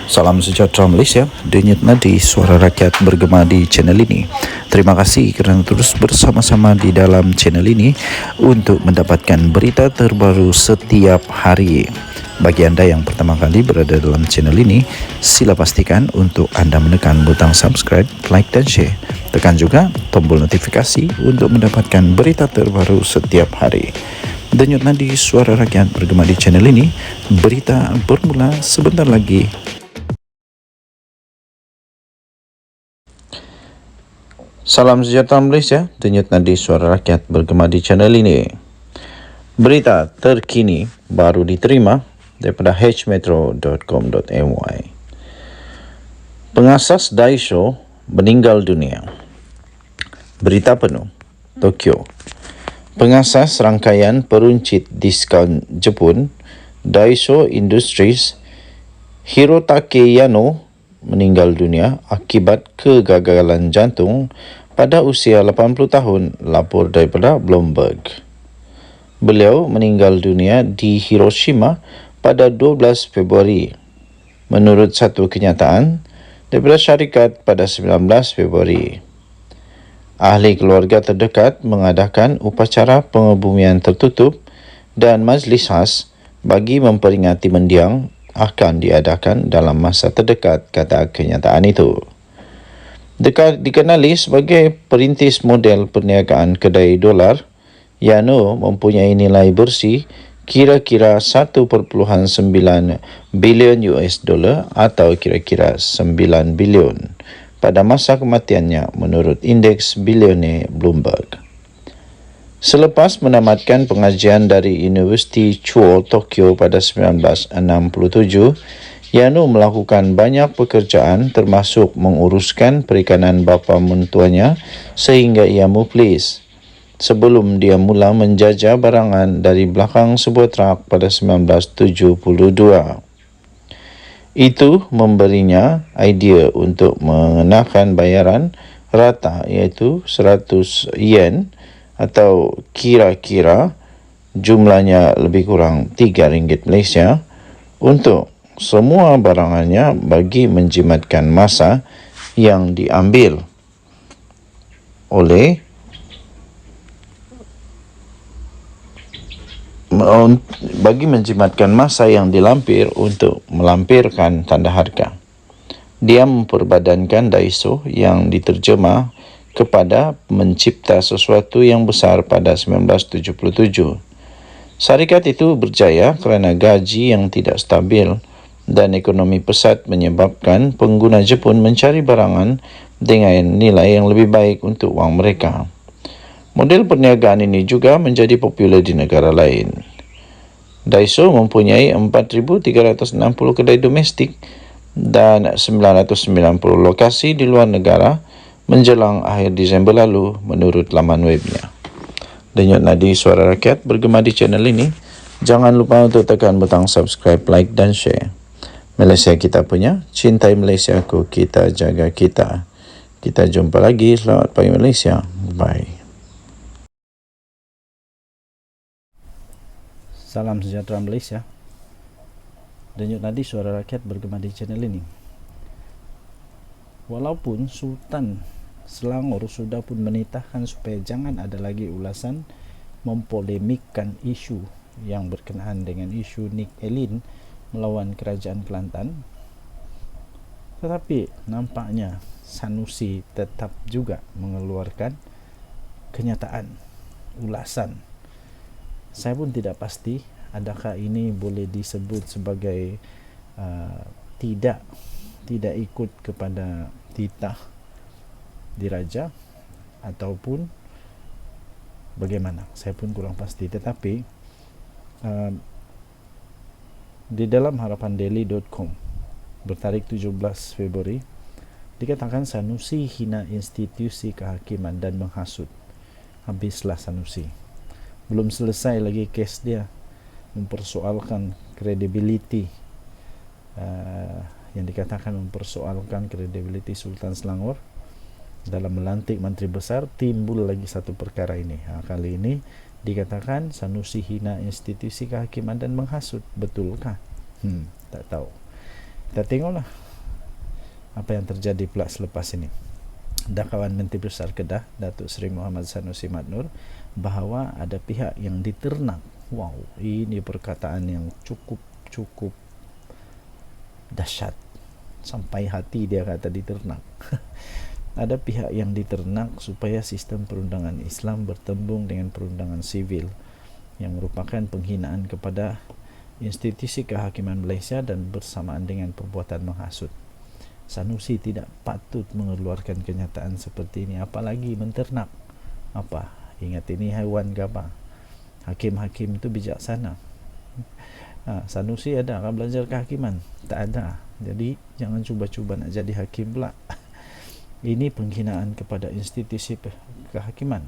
Salam sejahtera Malaysia, denyut nadi suara rakyat bergema di channel ini. Terima kasih kerana terus bersama-sama di dalam channel ini untuk mendapatkan berita terbaru setiap hari. Bagi anda yang pertama kali berada dalam channel ini, sila pastikan untuk anda menekan butang subscribe, like dan share. Tekan juga tombol notifikasi untuk mendapatkan berita terbaru setiap hari. Denyut nadi suara rakyat bergema di channel ini, berita bermula sebentar lagi. Salam sejahtera Malaysia, denyut nadi suara rakyat bergema di channel ini. Berita terkini baru diterima daripada hmetro.com.my. Pengasas Daisho meninggal dunia. Berita penuh. Tokyo. Pengasas rangkaian peruncit diskaun Jepun, Daisho Industries, Hirotake Yano meninggal dunia akibat kegagalan jantung pada usia 80 tahun, lapor daripada Bloomberg. Beliau meninggal dunia di Hiroshima pada 12 Februari. Menurut satu kenyataan daripada syarikat pada 19 Februari. Ahli keluarga terdekat mengadakan upacara pengebumian tertutup dan majlis khas bagi memperingati mendiang akan diadakan dalam masa terdekat, kata kenyataan itu. Dikenali sebagai perintis model perniagaan kedai dolar, Yano mempunyai nilai bersih kira-kira 1.9 bilion US dollar atau kira-kira 9 bilion pada masa kematiannya menurut indeks bilioner Bloomberg. Selepas menamatkan pengajian dari Universiti Chuo Tokyo pada 1967, Yano melakukan banyak pekerjaan termasuk menguruskan perikanan bapa mentuanya sehingga ia muflis. Sebelum dia mula menjajah barangan dari belakang sebuah truk pada 1972. Itu memberinya idea untuk mengenakan bayaran rata iaitu 100 yen atau kira-kira jumlahnya lebih kurang RM3 Malaysia untuk semua barangannya bagi menjimatkan masa yang diambil oleh masa yang dilampir untuk melampirkan tanda harga. Dia memperbadankan Daisho yang diterjemah kepada mencipta sesuatu yang besar pada 1977. Syarikat itu berjaya kerana gaji yang tidak stabil dan ekonomi pesat menyebabkan pengguna Jepun mencari barangan dengan nilai yang lebih baik untuk wang mereka. Model perniagaan ini juga menjadi popular di negara lain. Daisho mempunyai 4,360 kedai domestik dan 990 lokasi di luar negara menjelang akhir Disember lalu menurut laman webnya. Denyut nadi suara rakyat bergema di channel ini. Jangan lupa untuk tekan butang subscribe, like dan share. Malaysia kita punya, cintai Malaysia ku, kita jaga kita. Kita jumpa lagi. Selamat pagi Malaysia. Bye. Salam sejahtera Malaysia. Denyut nadi suara rakyat bergema di channel ini. Walaupun Sultan Selangor sudah pun menitahkan supaya jangan ada lagi ulasan mempolemikkan isu yang berkenaan dengan isu Nik Elin melawan kerajaan Kelantan, tetapi nampaknya Sanusi tetap juga mengeluarkan kenyataan, ulasan. Saya pun tidak pasti adakah ini boleh disebut sebagai tidak ikut kepada titah diraja ataupun bagaimana, saya pun kurang pasti. Tetapi di dalam harapandaily.com bertarikh 17 Februari dikatakan Sanusi hina institusi kehakiman dan menghasut. Habislah Sanusi. Belum selesai lagi kes dia, mempersoalkan kredibiliti yang dikatakan mempersoalkan kredibiliti Sultan Selangor dalam melantik menteri besar. Timbul lagi satu perkara ini. Kali ini dikatakan Sanusi hina institusi kehakiman dan menghasut. Betulkah? Tak tahu. Kita tengoklah apa yang terjadi pula selepas ini. Dakwahan Menteri Besar Kedah Datuk Seri Muhammad Sanusi Madnur bahawa ada pihak yang diternak. Wow, ini perkataan yang cukup dahsyat. Sampai hati dia kata diternak. Ada pihak yang diternak supaya sistem perundangan Islam bertembung dengan perundangan sivil yang merupakan penghinaan kepada institusi kehakiman Malaysia dan bersamaan dengan perbuatan menghasut. Sanusi tidak patut mengeluarkan kenyataan seperti ini, apalagi menternak. Apa? Ingat ini haiwan ke apa? Hakim-hakim itu bijaksana. Sanusi ada kan belajar kehakiman? Tak ada. Jadi jangan cuba-cuba nak jadi hakim pula. Ini penghinaan kepada institusi kehakiman.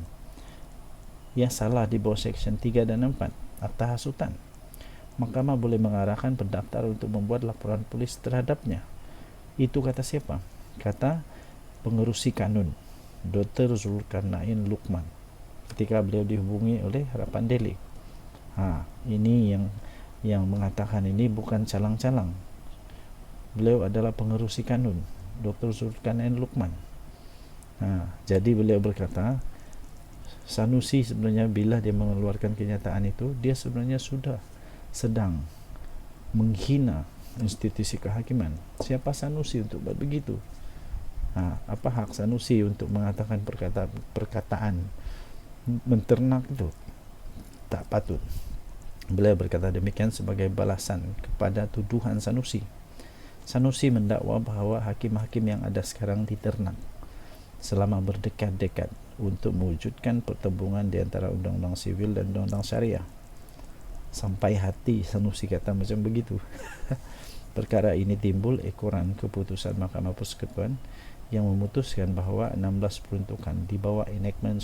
Yang salah di bawah Seksyen 3 dan 4 Akta Hasutan. Mahkamah boleh mengarahkan pendaftar untuk membuat laporan polis terhadapnya. Itu kata siapa? Kata pengerusi kanun Dr. Zulkarnain Luqman ketika beliau dihubungi oleh Harapan Deli. Ini yang mengatakan ini bukan calang-calang. Beliau adalah pengerusi kanun Dr. Zulkarnain Luqman. Jadi beliau berkata Sanusi sebenarnya bila dia mengeluarkan kenyataan itu, dia sebenarnya sudah sedang menghina institusi kehakiman. Siapa Sanusi untuk buat begitu? Apa hak Sanusi untuk mengatakan perkataan menternak itu? Tak patut. Beliau berkata demikian sebagai balasan kepada tuduhan Sanusi. Sanusi mendakwa bahawa hakim-hakim yang ada sekarang diternak selama berdekad-dekad untuk mewujudkan pertembungan di antara undang-undang sivil dan undang-undang syariah. Sampai hati Sanusi kata macam begitu. Perkara ini timbul ekoran keputusan Mahkamah Persekutuan yang memutuskan bahawa 16 peruntukan di bawah enactment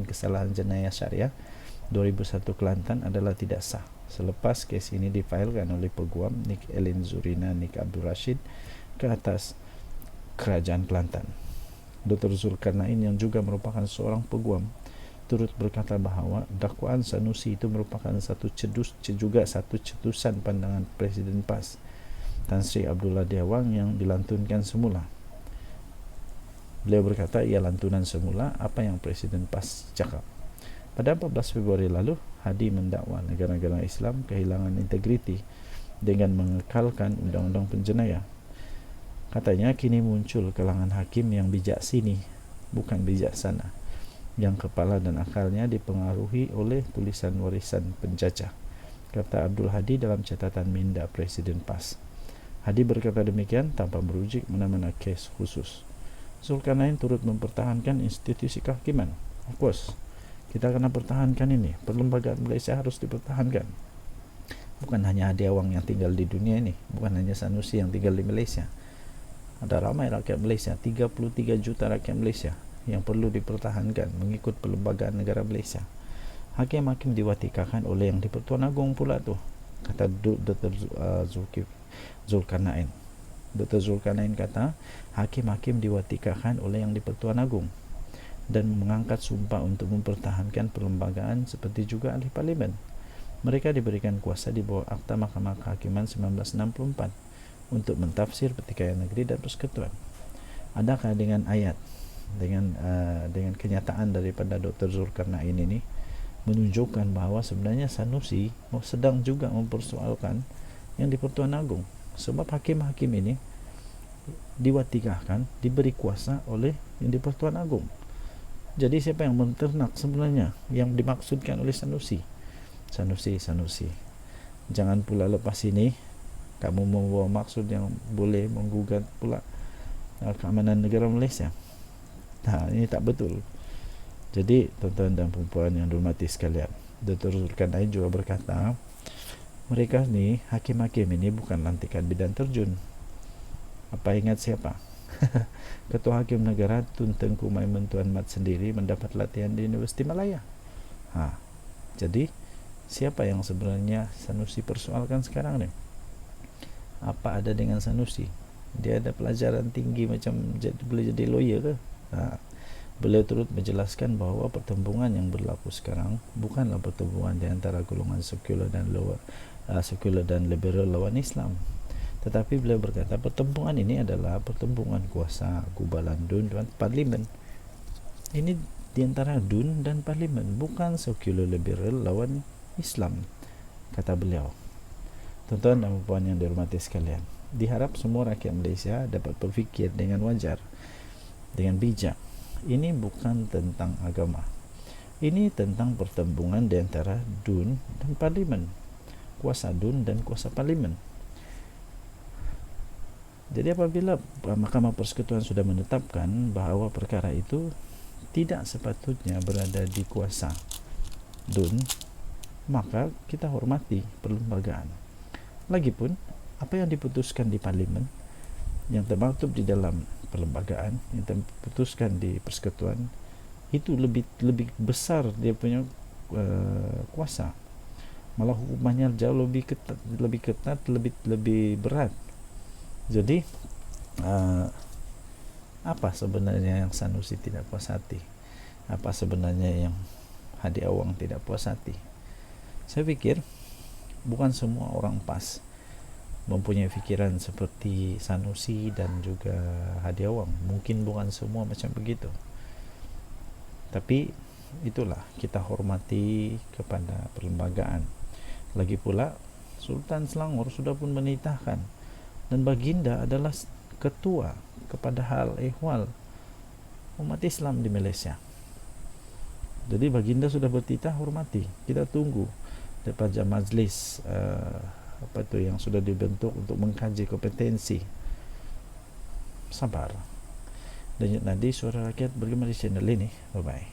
kesalahan jenayah syariah 2001 Kelantan adalah tidak sah selepas kes ini difailkan oleh peguam Nik Elin Zurina Nik Abdul Rashid ke atas Kerajaan Kelantan. Dr. Zulkarnain yang juga merupakan seorang peguam turut berkata bahawa dakwaan Sanusi itu merupakan satu cetusan pandangan Presiden PAS Tan Sri Abdullah Diawang yang dilantunkan semula. Beliau berkata ia lantunan semula apa yang Presiden PAS cakap. Pada 14 Februari lalu, Hadi mendakwa negara-negara Islam kehilangan integriti dengan mengekalkan undang-undang penjenayah. Katanya kini muncul kalangan hakim yang bijak sini, bukan bijaksana, yang kepala dan akalnya dipengaruhi oleh tulisan warisan penjajah, kata Abdul Hadi dalam catatan minda Presiden PAS. Hadi berkata demikian tanpa merujuk mana-mana kes khusus. Zulkarnain turut mempertahankan institusi kehakiman. Of course, kita kena pertahankan ini. Perlembagaan Malaysia harus dipertahankan. Bukan hanya Diawang yang tinggal di dunia ini, bukan hanya Sanusi yang tinggal di Malaysia. Ada ramai rakyat Malaysia, 33 juta rakyat Malaysia yang perlu dipertahankan mengikut perlembagaan negara Malaysia. Hakim-hakim diwatikakan oleh yang di-Pertuan Agong pula tu, kata Dr. Zulkarnain. Dr. Zulkarnain kata hakim-hakim diwatikakan oleh yang di-Pertuan Agong dan mengangkat sumpah untuk mempertahankan perlembagaan seperti juga ahli parlimen. Mereka diberikan kuasa di bawah Akta Mahkamah Kehakiman 1964 untuk mentafsir pertikaian negeri dan persekutuan. Adakah dengan ayat, dengan kenyataan daripada Dr. Zulkarnain ini menunjukkan bahawa sebenarnya Sanusi sedang juga mempersoalkan yang di Pertuan Agong, sebab hakim-hakim ini diwatikahkan, diberi kuasa oleh yang di Pertuan Agong. Jadi siapa yang menternak sebenarnya yang dimaksudkan oleh Sanusi? Sanusi. Jangan pula lepas ini kamu membawa maksud yang boleh menggugat pula keamanan negara Malaysia. Ini tak betul. Jadi tuan-tuan dan puan-puan yang dihormati sekalian, Dr. Zulkarnain juga berkata mereka ni hakim-hakim ini bukan lantikan bidan terjun. Apa ingat siapa? Ketua Hakim Negara Tun Tengku Maimun Tuan Mat sendiri mendapat latihan di Universiti Malaya. Jadi siapa yang sebenarnya Sanusi persoalkan sekarang ni? Apa ada dengan Sanusi? Dia ada pelajaran tinggi macam boleh jadi lawyer ke? Beliau turut menjelaskan bahawa pertembungan yang berlaku sekarang bukanlah pertembungan di antara golongan sekular dan liberal lawan Islam, Tetapi beliau berkata pertempuran ini adalah pertempuran kuasa gubalan DUN dan parlimen. Ini diantara DUN dan parlimen, bukan sekular liberal lawan Islam, kata beliau. Tuan-tuan dan puan yang dihormati sekalian, diharap semua rakyat Malaysia dapat berfikir dengan wajar, dengan bijak. Ini bukan tentang agama. Ini tentang pertempuran di antara DUN dan parlimen, kuasa DUN dan kuasa parlimen. Jadi apabila Mahkamah Persekutuan sudah menetapkan bahawa perkara itu tidak sepatutnya berada di kuasa DUN, maka kita hormati perlembagaan. Lagipun apa yang diputuskan di parlimen, yang termaktub di dalam perlembagaan, yang diputuskan di persekutuan, itu lebih besar dia punya kuasa. Malah hukumannya jauh lebih ketat, lebih berat. Jadi apa sebenarnya yang Sanusi tidak puas hati? Apa sebenarnya yang Hadi Awang tidak puas hati? Saya pikir bukan semua orang PAS mempunyai fikiran seperti Sanusi dan juga Hadi Awang. Mungkin bukan semua macam begitu. Tapi itulah, kita hormati kepada perlembagaan. Lagi pula Sultan Selangor sudah pun menitahkan, dan Baginda adalah ketua kepada hal ehwal umat Islam di Malaysia. Jadi Baginda sudah bertitah, hormati. Kita tunggu daripada majlis yang sudah dibentuk untuk mengkaji kompetensi. Sabar. Dan nanti Suara Rakyat bergema di channel ini. Bye bye.